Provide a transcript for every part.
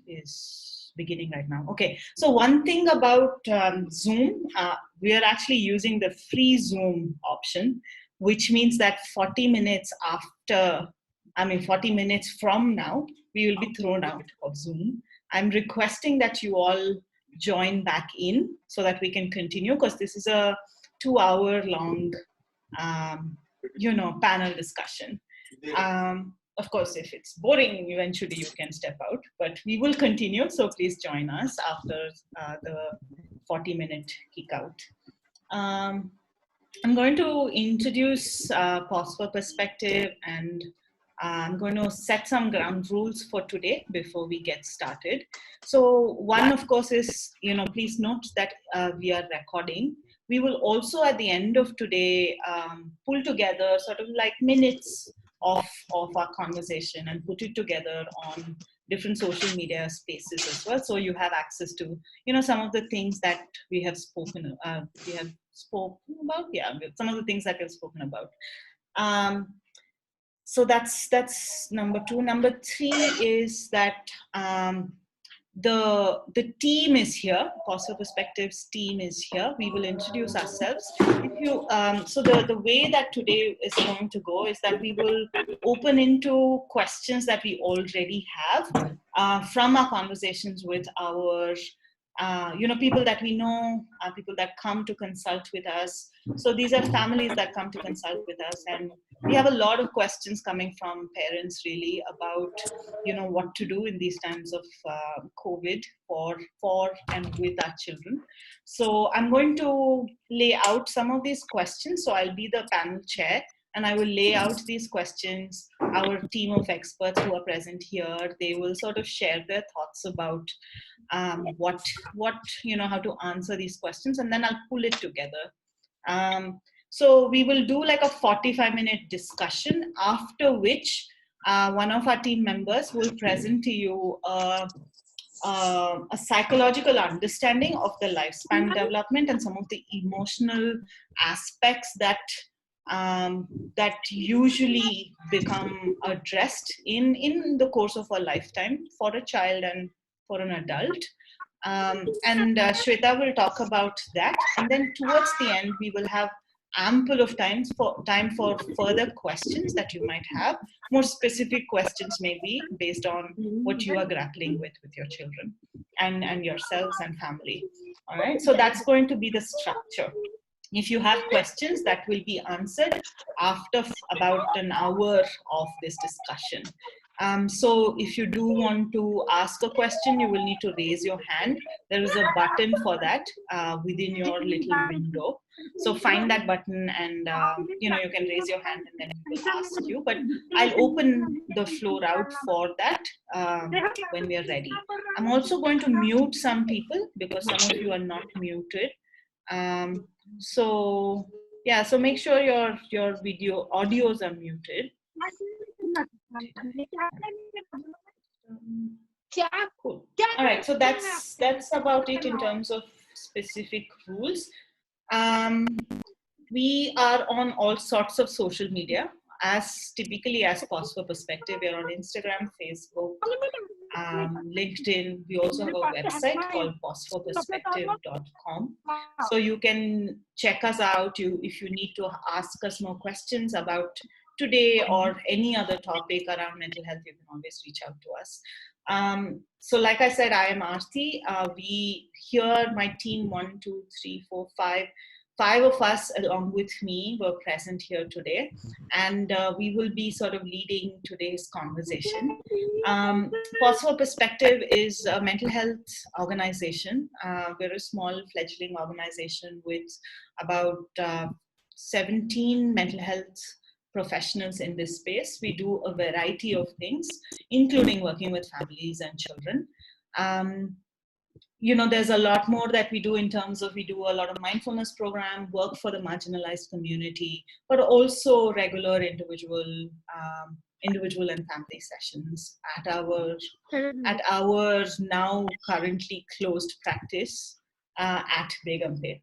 is beginning right now. Okay, so one thing about Zoom, we are actually using the free Zoom option, which means that 40 minutes after, 40 minutes from now, we will be thrown out of Zoom. I'm requesting that you all join back in so that we can continue, because this is a 2-hour-long, panel discussion. Of course, if it's boring, eventually you can step out, but we will continue. So please join us after the 40-minute kick out. I'm going to introduce Pause for Perspective, and I'm going to set some ground rules for today before we get started. So one, of course, is, please note that we are recording. We will also, at the end of today, pull together sort of like minutes of our conversation and put it together on different social media spaces as well. So you have access to, some of the things that we have spoken about. Yeah, some of the things that we've spoken about. So that's number 2. Number 3 is that the team is here. Pause for Perspective's team is here. We will introduce ourselves. So the way that today is going to go is that we will open into questions that we already have from our conversations with our people that we know, people that come to consult with us. So these are families that come to consult with us, and we have a lot of questions coming from parents really about, what to do in these times of COVID for and with our children. So I'm going to lay out some of these questions. So I'll be the panel chair, and I will lay out these questions. Our team of experts who are present here, they will sort of share their thoughts about what how to answer these questions, and then I'll pull it together. So we will do like a 45-minute discussion, after which one of our team members will present to you a psychological understanding of the lifespan development and some of the emotional aspects that usually become addressed in the course of a lifetime for a child and for an adult. And Shweta will talk about that. And then towards the end, we will have ample of time for further questions that you might have. More specific questions maybe based on what you are grappling with your children and yourselves and family. All right, so that's going to be the structure. If you have questions, that will be answered after about an hour of this discussion. So if you do want to ask a question, you will need to raise your hand. There is a button for that within your little window. So find that button, and you can raise your hand, and then we will ask you. But I'll open the floor out for that when we are ready. I'm also going to mute some people because some of you are not muted. So yeah, so make sure your audios are muted. Cool. All right, so that's about it in terms of specific rules. We are on all sorts of social media, as typically as Pause for Perspective. We're on Instagram, Facebook, LinkedIn. We also have a website called pauseforperspective.com. So you can check us out. If you need to ask us more questions about today or any other topic around mental health, you can always reach out to us. So like I said, I am Aarti. We here, my team, 1, 2, 3, 4, 5 of us along with me were present here today, and we will be sort of leading today's conversation. Pause for Perspective is a mental health organization. We're a small fledgling organization with about 17 mental health professionals in this space. We do a variety of things, including working with families and children. There's a lot more that we do in terms of, we do a lot of mindfulness program, work for the marginalized community, but also regular individual and family sessions at our now currently closed practice at Begumpet.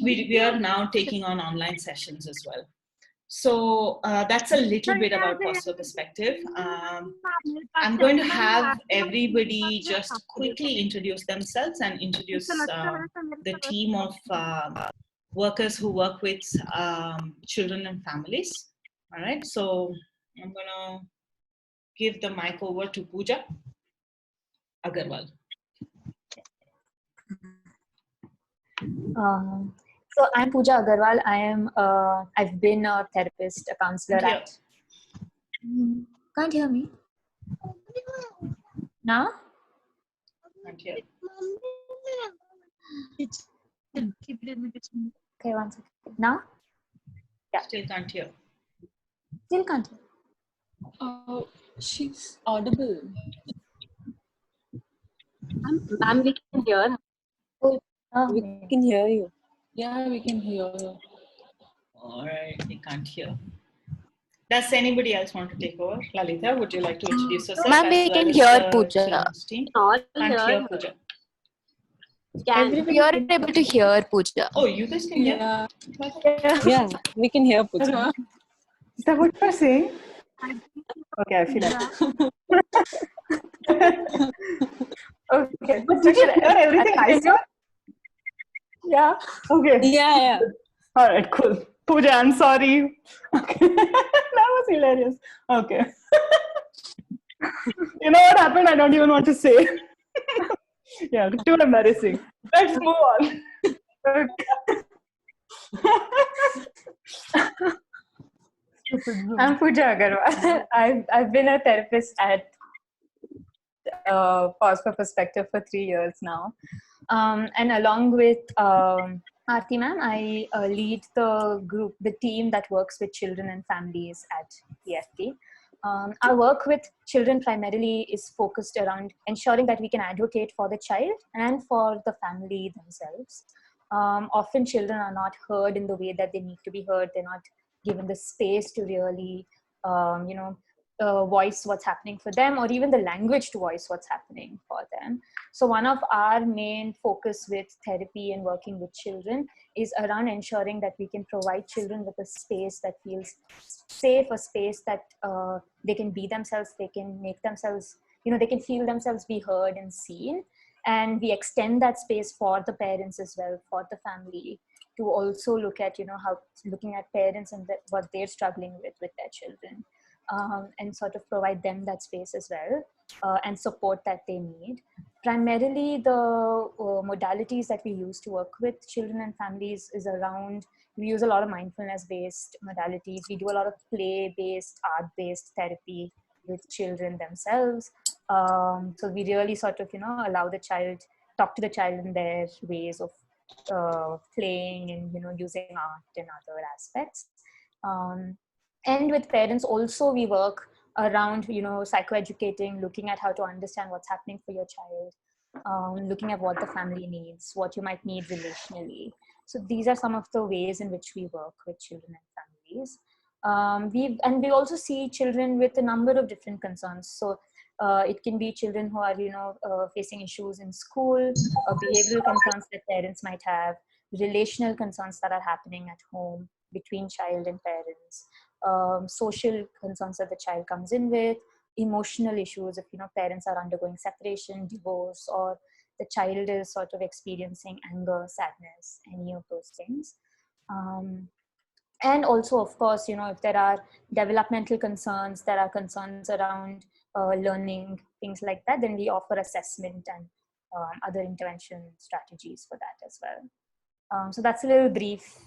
We are now taking on online sessions as well. So that's a little bit about positive perspective. I'm going to have everybody just quickly introduce themselves and introduce the team of workers who work with children and families. All right, so I'm going to give the mic over to Pooja Agarwal. So I'm Pooja Agarwal. I've been a therapist, a counselor at. Can't hear me. Now? Can't hear. Okay, one second. Now? Yeah. Still can't hear. Still can't hear. She's audible. Ma'am, we can hear. Oh, We can hear you. Yeah, we can hear you. All right, we can't hear. Does anybody else want to take over? Lalita, would you like to introduce yourself? Ma'am, we can hear Pooja. Can't hear Pooja. We are able to hear Pooja. Oh, you guys can hear? Yeah, we can hear Pooja. Is that what you're saying? Okay, I feel it. Okay. But did you hear everything I said? Yeah. Okay. Yeah. All right, cool. Pooja, I'm sorry. Okay. That was hilarious. Okay. You know what happened? I don't even want to say. Yeah, too embarrassing. Let's move on. I'm Pooja Agarwal. I've been a therapist at Pause for Perspective for 3 years now. And along with Aarti ma'am, I lead the team that works with children and families at PFP. Our work with children primarily is focused around ensuring that we can advocate for the child and for the family themselves. Often children are not heard in the way that they need to be heard. They're not given the space to really, voice what's happening for them, or even the language to voice what's happening for them. So one of our main focus with therapy and working with children is around ensuring that we can provide children with a space that feels safe, a space that they can be themselves, they can make themselves, they can feel themselves be heard and seen. And we extend that space for the parents as well, for the family, to also look at, looking at parents and what they're struggling with their children. And sort of provide them that space as well, and support that they need. Primarily, the modalities that we use to work with children and families is around, we use a lot of mindfulness-based modalities. We do a lot of play-based, art-based therapy with children themselves. So we really sort of, allow the child, talk to the child in their ways of playing and, using art and other aspects. And with parents also, we work around, psychoeducating, looking at how to understand what's happening for your child, looking at what the family needs, what you might need relationally. So these are some of the ways in which we work with children and families. We also see children with a number of different concerns. So it can be children who are, facing issues in school, behavioral concerns that parents might have, relational concerns that are happening at home between child and parents. Social concerns that the child comes in with, emotional issues if parents are undergoing separation, divorce, or the child is sort of experiencing anger, sadness, any of those things. And also, of course, if there are developmental concerns, there are concerns around learning, things like that, then we offer assessment and other intervention strategies for that as well. So that's a little brief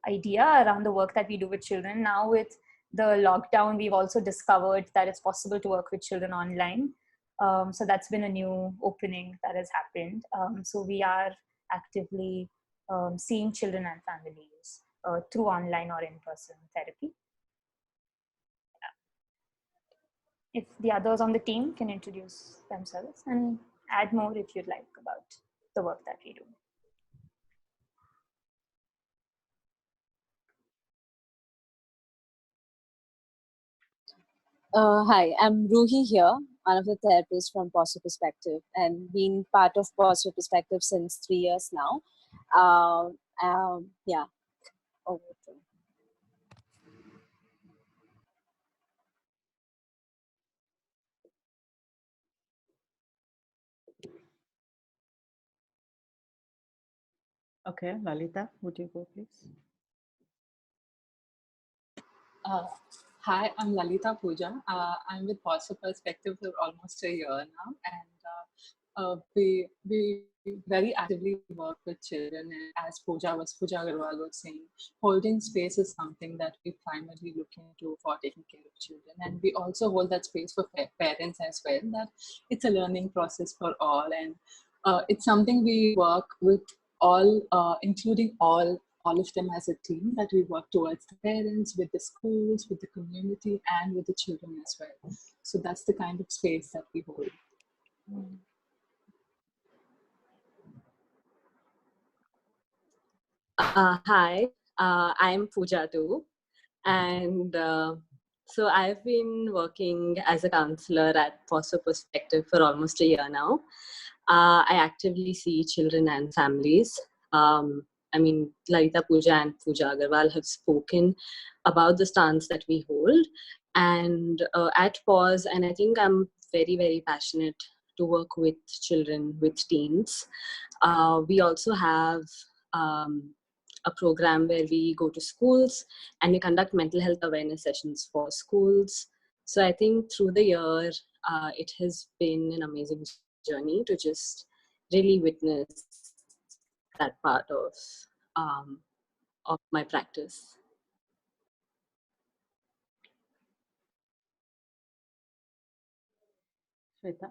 idea around the work that we do with children. Now with the lockdown, we've also discovered that it's possible to work with children online. So that's been a new opening that has happened. So we are actively seeing children and families through online or in-person therapy. Yeah. If the others on the team can introduce themselves and add more if you'd like about the work that we do. Hi, I'm Ruhi here, one of the therapists from Positive Perspective, and been part of Positive Perspective since 3 years now. Yeah, over to you. Okay, Lalita, would you go, please? Uh, Hi, I'm Lalita Pooja. I'm with Positive Perspective for almost a year now, and we very actively work with children. And as Pooja Agarwal was saying, holding space is something that we primarily look into for taking care of children, and we also hold that space for parents as well. That it's a learning process for all, and it's something we work with all, including all of them as a team, that we work towards the parents, with the schools, with the community, and with the children as well. So that's the kind of space that we hold. Hi, I'm Pooja too. And so I've been working as a counselor at Foster Perspective for almost a year now. I actively see children and families. I mean, Lalita Pooja and Pooja Agarwal have spoken about the stance that we hold. And at PAUSE, and I think I'm very, very passionate to work with children, with teens. We also have a program where we go to schools and we conduct mental health awareness sessions for schools. So I think through the year, it has been an amazing journey to just really witness that part of my practice. Shweta?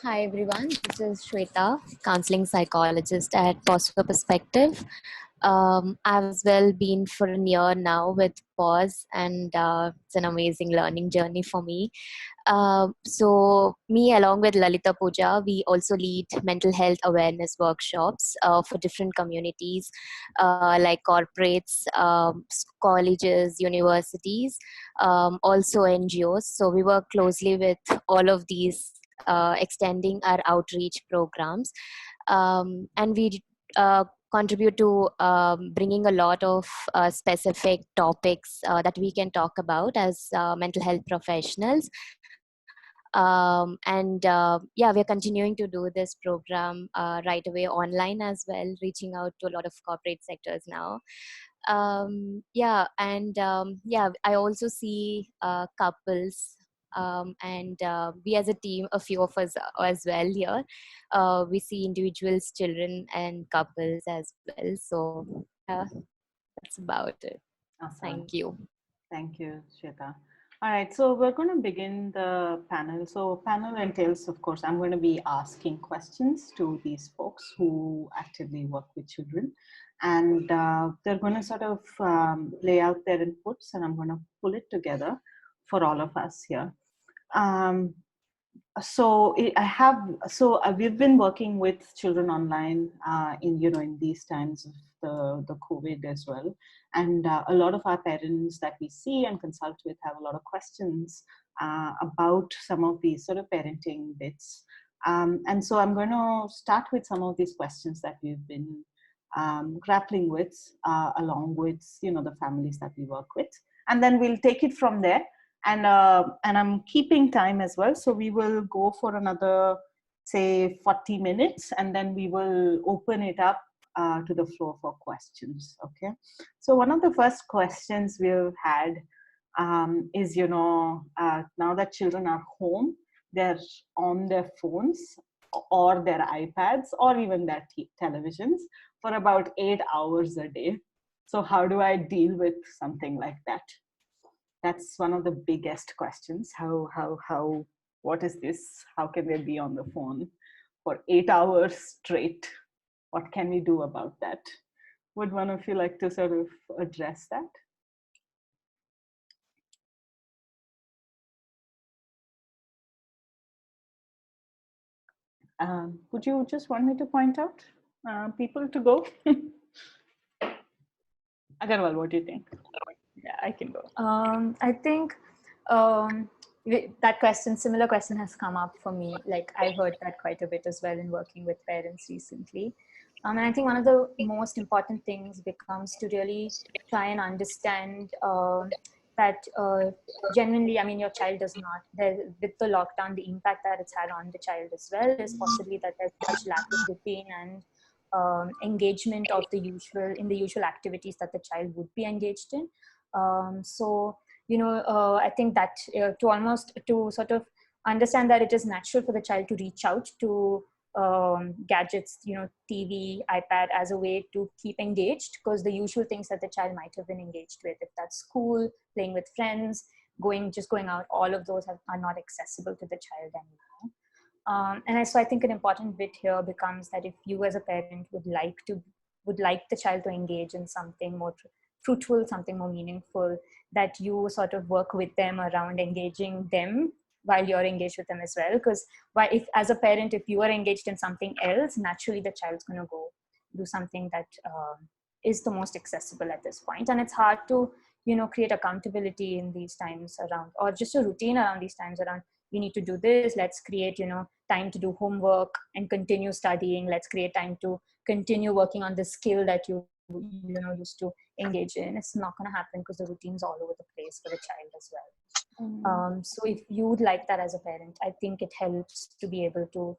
Hi everyone, this is Shweta, counseling psychologist at Positive Perspective. I've as well been for a year now with Pause, and it's an amazing learning journey for me. So me along with Lalita Pooja, we also lead mental health awareness workshops for different communities like corporates, colleges, universities, also NGOs. So we work closely with all of these, extending our outreach programs, and we contribute to bringing a lot of specific topics that we can talk about as mental health professionals. Yeah, we're continuing to do this program right away online as well, reaching out to a lot of corporate sectors now. Yeah, I also see couples, and we as a team, a few of us as well here, we see individuals, children, and couples as well. So yeah, that's about it. Awesome. Thank you. Thank you, Shweta. All right, so we're going to begin the panel. So panel entails, of course, I'm going to be asking questions to these folks who actively work with children. And they're going to sort of lay out their inputs, and I'm going to pull it together for all of us here. We've been working with children online in these times of the COVID as well, and a lot of our parents that we see and consult with have a lot of questions about some of these sort of parenting bits, and so I'm going to start with some of these questions that we've been grappling with, along with the families that we work with, and then we'll take it from there. And I'm keeping time as well, so we will go for another, say, 40 minutes, and then we will open it up to the floor for questions. Okay. So one of the first questions we've had is, now that children are home, they're on their phones or their iPads or even their televisions for about 8 hours a day. So how do I deal with something like that? That's one of the biggest questions. What is this? How can they be on the phone for 8 hours straight? What can we do about that? Would one of you like to sort of address that? Would you just want me to point out people to go? Agarwal, what do you think? Yeah, I can go. I think that similar question has come up for me. Like I've heard that quite a bit as well in working with parents recently. And I think one of the most important things becomes to really try and understand that genuinely, I mean, your child does not, with the lockdown, the impact that it's had on the child as well is possibly that there's much lack of routine and engagement of the usual activities that the child would be engaged in. So, I think that to sort of understand that it is natural for the child to reach out to gadgets, TV, iPad, as a way to keep engaged, because the usual things that the child might have been engaged with, if that's school, playing with friends, just going out, all of those are not accessible to the child anymore. So I think an important bit here becomes that if you as a parent would like the child to engage in something more fruitful, something more meaningful, that you sort of work with them around engaging them while you're engaged with them as well. Because if as a parent, if you are engaged in something else, naturally the child's going to go do something that is the most accessible at this point. And it's hard to create accountability in these times around, or just a routine around these times around, you need to do this, let's create time to do homework and continue studying, let's create time to continue working on the skill that you used to engage in. It's not going to happen because the routine's all over the place for the child as well. So if you would like that as a parent, I think it helps to be able to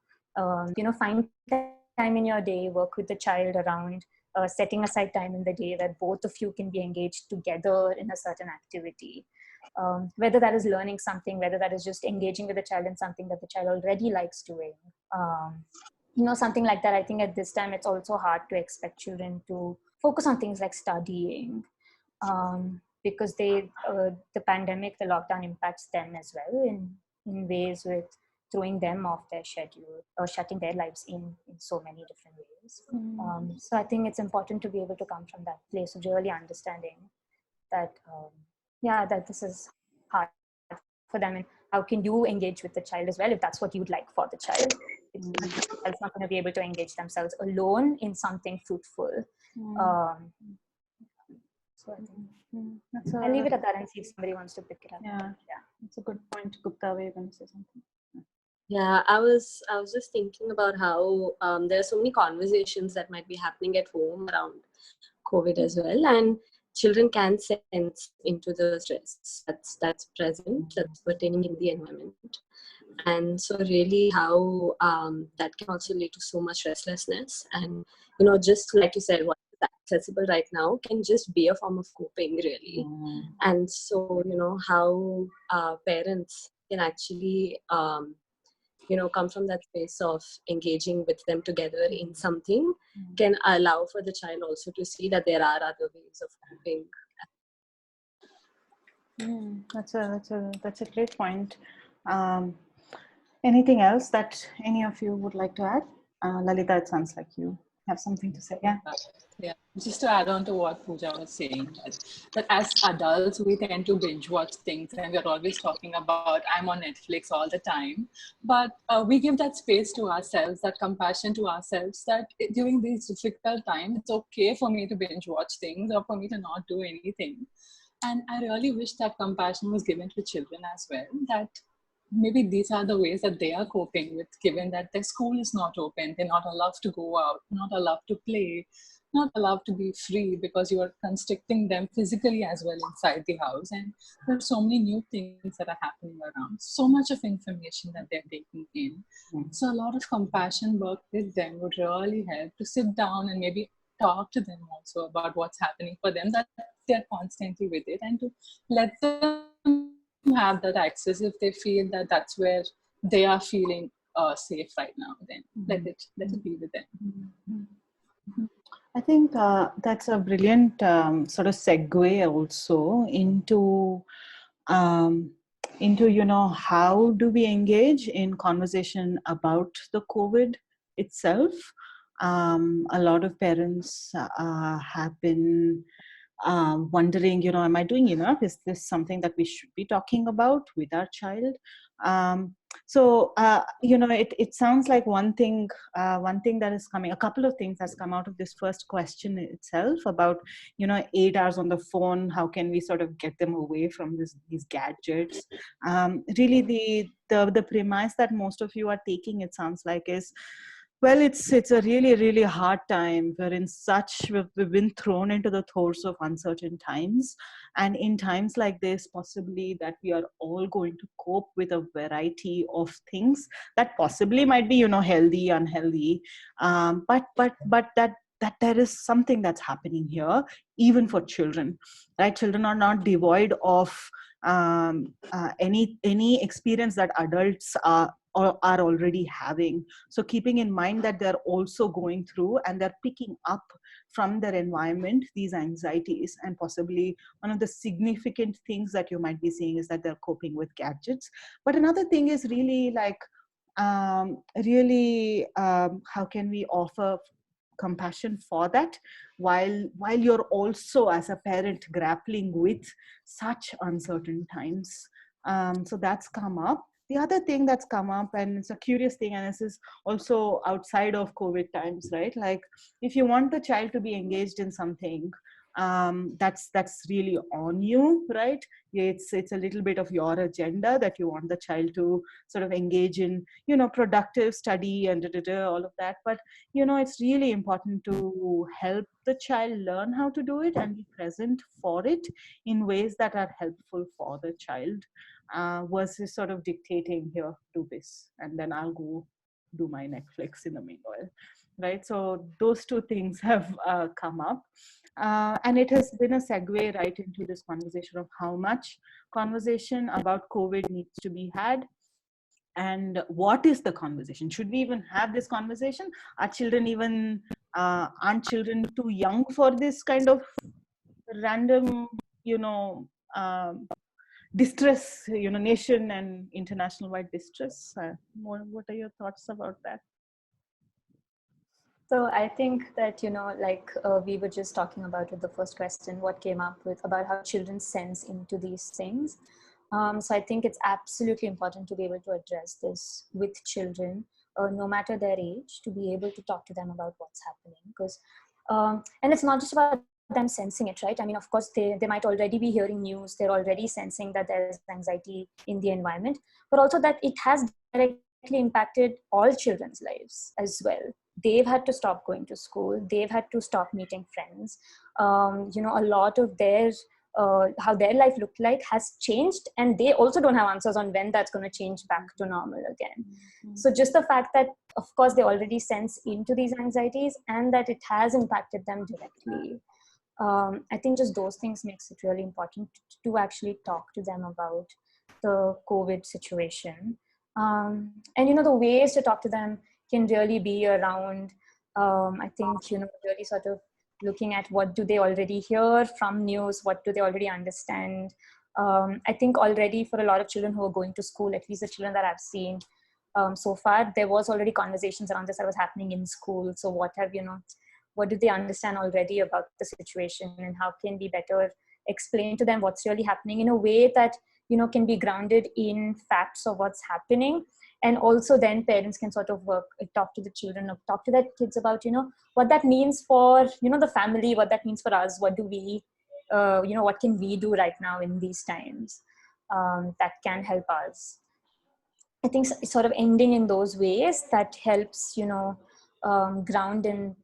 find time in your day, work with the child around setting aside time in the day where both of you can be engaged together in a certain activity. Whether that is learning something, whether that is just engaging with the child in something that the child already likes doing, something like that. I think at this time it's also hard to expect children to focus on things like studying, because the pandemic, the lockdown impacts them as well in ways with throwing them off their schedule or shutting their lives in so many different ways. So I think it's important to be able to come from that place of really understanding that, that this is hard for them, and how can you engage with the child as well if that's what you'd like for the child. It's not going to be able to engage themselves alone in something fruitful. So I think I'll leave it at that and see if somebody wants to pick it up. Yeah, that's a good point. Gupta, were you going to say something? Yeah, I was just thinking about how there are so many conversations that might be happening at home around COVID as well, and children can sense into the stress that's present, that's pertaining in the environment. And so really how that can also lead to so much restlessness. And, just like you said, what is accessible right now can just be a form of coping, really. And so, how parents can actually, come from that space of engaging with them together in something can allow for the child also to see that there are other ways of coping. That's a great point. Anything else that any of you would like to add? Lalita, it sounds like you have something to say. Yeah, just to add on to what Pooja was saying, that as adults, we tend to binge watch things and we're always talking about, I'm on Netflix all the time. But we give that space to ourselves, that compassion to ourselves, that during these difficult times, it's okay for me to binge watch things or for me to not do anything. And I really wish that compassion was given to children as well, that maybe these are the ways that they are coping with, given that their school is not open, they're not allowed to go out, not allowed to play, not allowed to be free because you are constricting them physically as well inside the house. And there are so many new things that are happening around, so much of information that they're taking in. So a lot of compassion work with them would really help to sit down and maybe talk to them also about what's happening for them, that they're constantly with it, and to let them have that access if they feel that that's where they are feeling safe right now, then let it be with them. I think that's a brilliant sort of segue also into how do we engage in conversation about the COVID itself. A lot of parents have been wondering, am I doing enough? Is this something that we should be talking about with our child? It sounds like one thing that is coming, a couple of things that's come out of this first question itself about, 8 hours on the phone, how can we sort of get them away from these gadgets? Really the premise that most of you are taking, it sounds like, is Well, it's a really hard time. We've been thrown into the throes of uncertain times, and in times like this, possibly that we are all going to cope with a variety of things that possibly might be, healthy, unhealthy, but that there is something that's happening here, even for children, right? Children are not devoid of any experience that adults are already having. So keeping in mind that they're also going through and they're picking up from their environment these anxieties, and possibly one of the significant things that you might be seeing is that they're coping with gadgets. But another thing is really like how can we offer compassion for that while you're also as a parent grappling with such uncertain times. So that's come up. The other thing that's come up, and it's a curious thing, and this is also outside of COVID times, right? Like if you want the child to be engaged in something, that's really on you, right? It's a little bit of your agenda that you want the child to sort of engage in, productive study and all of that. But it's really important to help the child learn how to do it and be present for it in ways that are helpful for the child, versus sort of dictating, here, do this, and then I'll go do my Netflix in the meanwhile, right? So those two things have come up. And it has been a segue right into this conversation of how much conversation about COVID needs to be had. And what is the conversation? Should we even have this conversation? Aren't children too young for this kind of random, um, distress, nation and international wide distress? What are your thoughts about that? So I think that, we were just talking about with the first question, what came up with about how children sense into these things. So I think it's absolutely important to be able to address this with children, no matter their age, to be able to talk to them about what's happening. Because, and it's not just about them sensing it, right? I mean, of course, they might already be hearing news. They're already sensing that there's anxiety in the environment, but also that it has directly impacted all children's lives as well. They've had to stop going to school. They've had to stop meeting friends. A lot of their how their life looked like has changed, and they also don't have answers on when that's going to change back to normal again. Mm-hmm. So just the fact that, of course, they already sense into these anxieties and that it has impacted them directly. I think just those things makes it really important to actually talk to them about the COVID situation. And, the ways to talk to them can really be around, I think, really sort of looking at what do they already hear from news, what do they already understand. I think already for a lot of children who are going to school, at least the children that I've seen so far, there was already conversations around this that was happening in school. So what do they understand already about the situation, and how can we better explain to them what's really happening in a way that, can be grounded in facts of what's happening. And also then parents can sort of talk to the children, or talk to their kids about, what that means for, the family, what that means for us, what do we, what can we do right now in these times that can help us. I think sort of ending in those ways that helps, ground in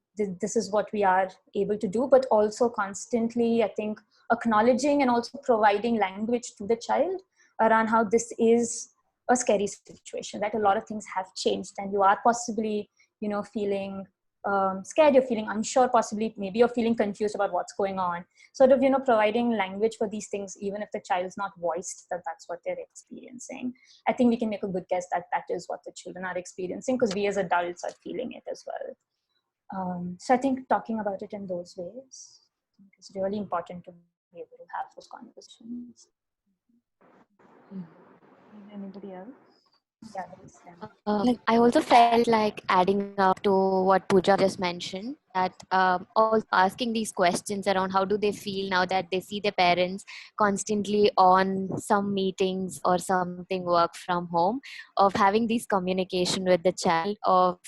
this is what we are able to do, but also constantly, I think, acknowledging and also providing language to the child around how this is a scary situation, that a lot of things have changed and you are possibly, feeling scared, you're feeling unsure, possibly maybe you're feeling confused about what's going on. Sort of, providing language for these things, even if the child's not voiced that that's what they're experiencing. I think we can make a good guess that that is what the children are experiencing, because we as adults are feeling it as well. So I think talking about it in those ways is really important to be able to have those conversations. Anybody else? Yeah, I also felt like adding up to what Pooja just mentioned, that also asking these questions around how do they feel now that they see their parents constantly on some meetings or something work from home, of having this communication with the child of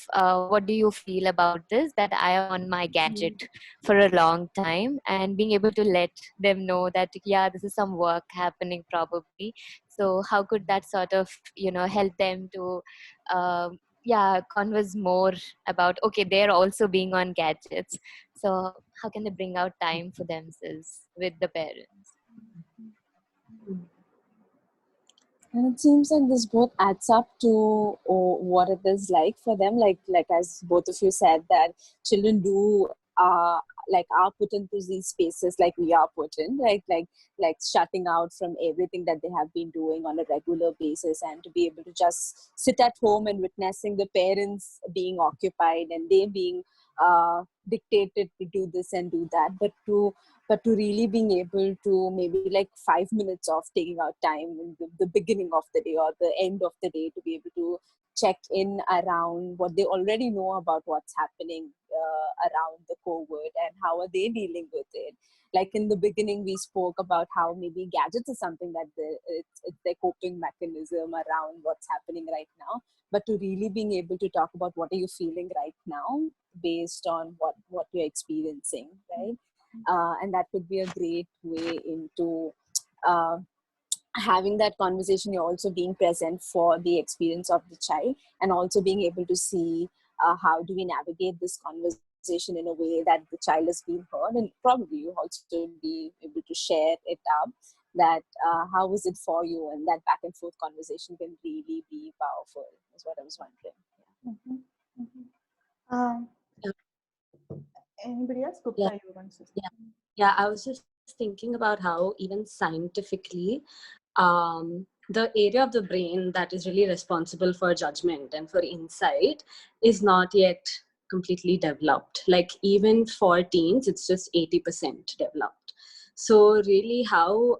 what do you feel about this, that I am on my gadget for a long time, and being able to let them know that, yeah, this is some work happening probably. So how could that sort of, help them to yeah, converse more about, okay, they're also being on gadgets. So how can they bring out time for themselves with the parents? And it seems like this both adds up to what it is like for them. Like as both of you said, that children do are put into these spaces like we are put in, right? Like shutting out from everything that they have been doing on a regular basis, and to be able to just sit at home and witnessing the parents being occupied and they being dictated to do this and do that, but to really being able to maybe like 5 minutes of taking out time in the beginning of the day or the end of the day to be able to check in around what they already know about what's happening around the COVID and how are they dealing with it. Like in the beginning, we spoke about how maybe gadgets is something that it's their coping mechanism around what's happening right now. But to really being able to talk about what are you feeling right now based on what you're experiencing, right? And that could be a great way into uh, having that conversation. You're also being present for the experience of the child, and also being able to see how do we navigate this conversation in a way that the child is being heard, and probably you also be able to share it up that how was it for you, and that back and forth conversation can really be powerful is what I was wondering. Mm-hmm. Mm-hmm. Anybody else? Yeah. Gupta, you want to say something? Yeah, I was just thinking about how even scientifically, the area of the brain that is really responsible for judgment and for insight is not yet completely developed. Like even for teens, it's just 80% developed. So really how,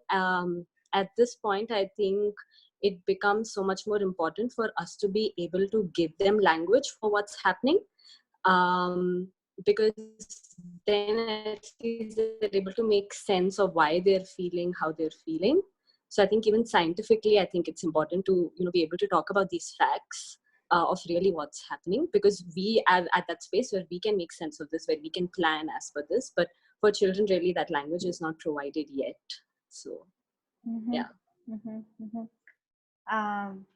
at this point, I think it becomes so much more important for us to be able to give them language for what's happening. Because then at least they're able to make sense of why they're feeling how they're feeling. So I think even scientifically, I think it's important to be able to talk about these facts of really what's happening, because we are at that space where we can make sense of this, where we can plan as per this. But for children, really, that language is not provided yet. So yeah. Mm-hmm. Mm-hmm.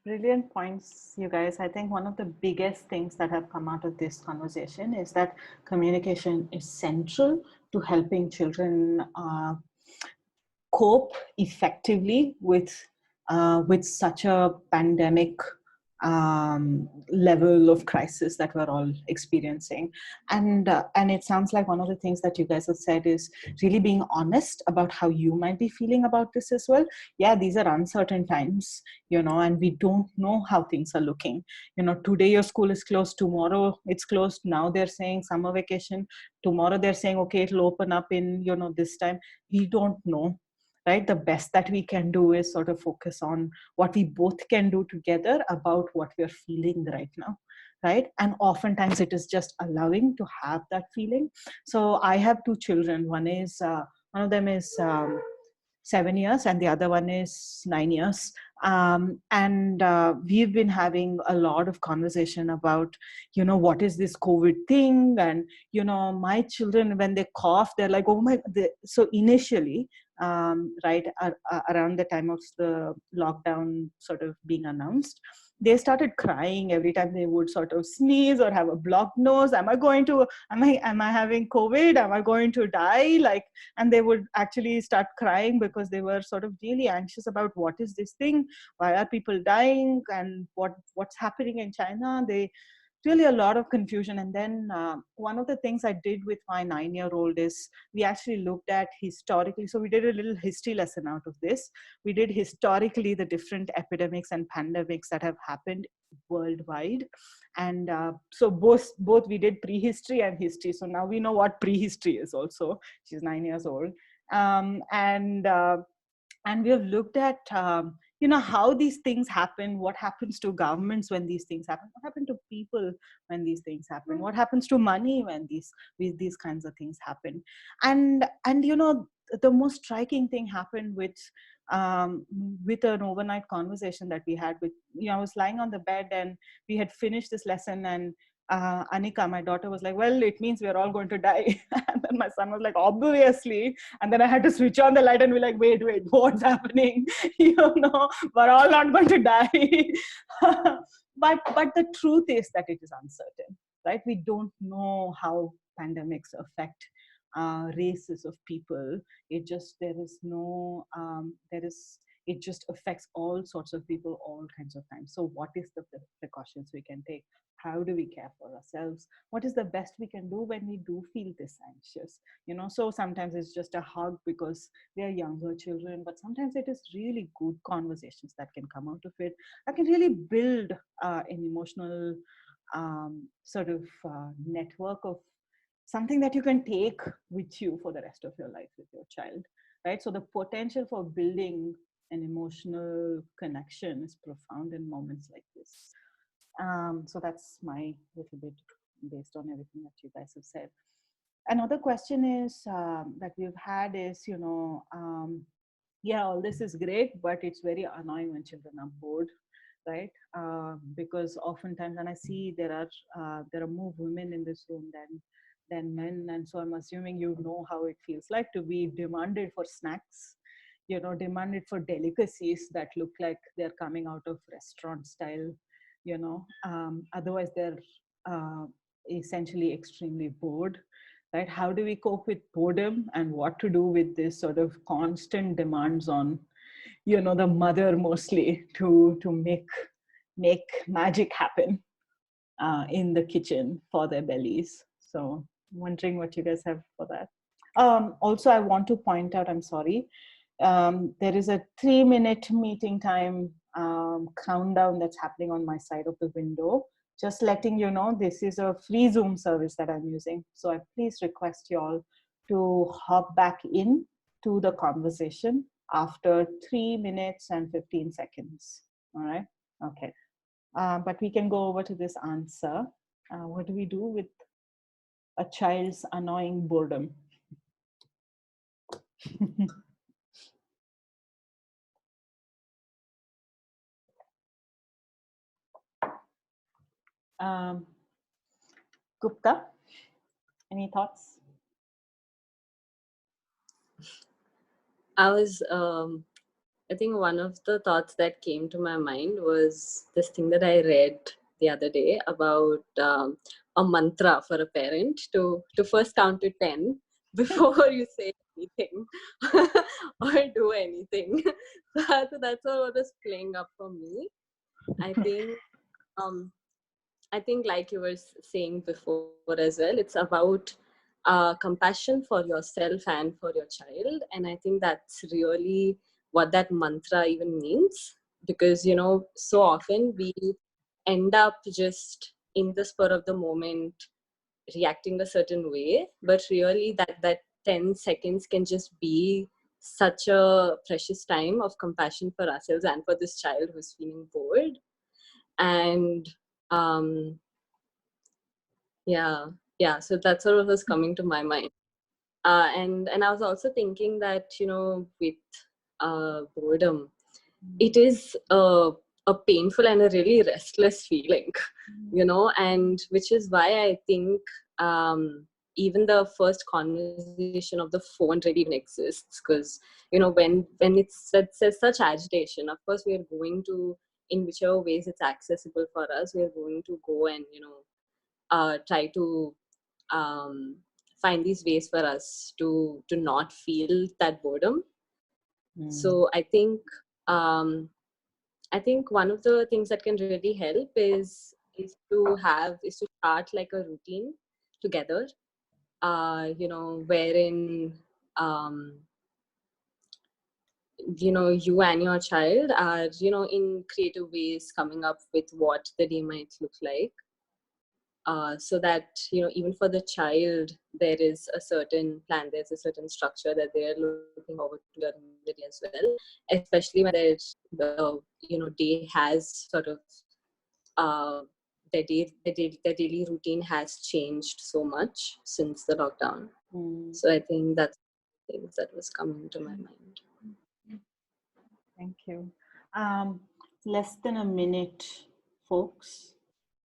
Brilliant points, you guys. I think one of the biggest things that have come out of this conversation is that communication is central to helping children cope effectively with such a pandemic level of crisis that we're all experiencing. And it sounds like one of the things that you guys have said is really being honest about how you might be feeling about this as well. Yeah, these are uncertain times, and we don't know how things are looking. Today your school is closed, tomorrow it's closed. Now they're saying summer vacation, tomorrow they're saying okay, it'll open up in this time. We don't know, right? The best that we can do is sort of focus on what we both can do together about what we're feeling right now, right? And oftentimes it is just allowing to have that feeling. So I have two children. One of them is 7 years and the other one is 9 years. And we've been having a lot of conversation about, what is this COVID thing? And, my children, when they cough, they're like, oh my, so initially, right around the time of the lockdown sort of being announced, they started crying every time they would sort of sneeze or have a blocked nose. Am I having COVID? Am I going to die? And they would actually start crying because they were sort of really anxious about what is this thing? Why are people dying? And what's happening in China? They really a lot of confusion. And then one of the things I did with my 9-year-old is we actually looked at historically. So we did a little history lesson out of this. We did historically the different epidemics and pandemics that have happened worldwide. And so both we did prehistory and history. So now we know what prehistory is also. She's 9 years old. And we have looked at how these things happen, what happens to governments when these things happen, what happens to people when these things happen, what happens to money when these kinds of things happen. And the most striking thing happened with an overnight conversation that we had with, I was lying on the bed and we had finished this lesson, and Anika, my daughter, was like, well, it means we're all going to die. And then my son was like, obviously. And then I had to switch on the light and be like, wait, what's happening? We're all not going to die. but the truth is that it is uncertain, right? We don't know how pandemics affect races of people. It just, there is no it just affects all sorts of people all kinds of times. So what is the precautions we can take? How do we care for ourselves? What is the best we can do when we do feel this anxious? So sometimes it's just a hug because they are younger children, but sometimes it is really good conversations that can come out of it, that can really build an emotional sort of network of something that you can take with you for the rest of your life with your child, right? So the potential for building an emotional connection is profound in moments like this. So that's my little bit based on everything that you guys have said. Another question is that we've had is, yeah, all this is great, but it's very annoying when children are bored, right? Because oftentimes, and I see there are more women in this room than men, and so I'm assuming you know how it feels like to be demanded for snacks, demanded for delicacies that look like they're coming out of restaurant style, otherwise they're essentially extremely bored, right? How do we cope with boredom, and what to do with this sort of constant demands on, the mother mostly to make magic happen in the kitchen for their bellies? So I'm wondering what you guys have for that. Also, I want to point out, I'm sorry, there is a 3-minute meeting time countdown that's happening on my side of the window. Just letting you know, this is a free Zoom service that I'm using. So I please request you all to hop back in to the conversation after 3 minutes and 15 seconds. All right? Okay. But we can go over to this answer. What do we do with a child's annoying boredom? Gupta, any thoughts? I think one of the thoughts that came to my mind was this thing that I read the other day about a mantra for a parent to first count to 10 before you say anything or do anything. So that's what was playing up for me. I think like you were saying before as well, it's about compassion for yourself and for your child. And I think that's really what that mantra even means, because, so often we end up just in the spur of the moment reacting a certain way, but really that 10 seconds can just be such a precious time of compassion for ourselves and for this child who's feeling bored. And yeah, so that's what was coming to my mind. And I was also thinking that, with boredom, it is a painful and a really restless feeling, and which is why I think even the first conversation of the phone really even exists, because, when it's such agitation, of course, we are going to, in whichever ways it's accessible for us, we are going to go and, try to find these ways for us to not feel that boredom. So I think one of the things that can really help is to start like a routine together, wherein you and your child are, in creative ways coming up with what the day might look like. So that, even for the child, there is a certain plan, there's a certain structure that they're looking forward to during the day as well, especially when the day has sort of their daily routine has changed so much since the lockdown. So I think that's things that was coming to my mind. Thank you. Less than a minute, folks.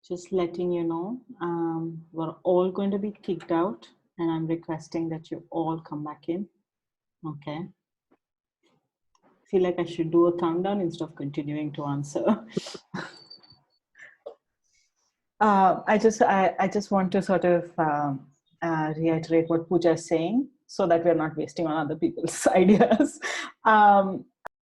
Just letting you know, we're all going to be kicked out, and I'm requesting that you all come back in. Okay. Feel like I should do a countdown instead of continuing to answer. I just want to sort of reiterate what Pooja is saying so that we're not wasting on other people's ideas.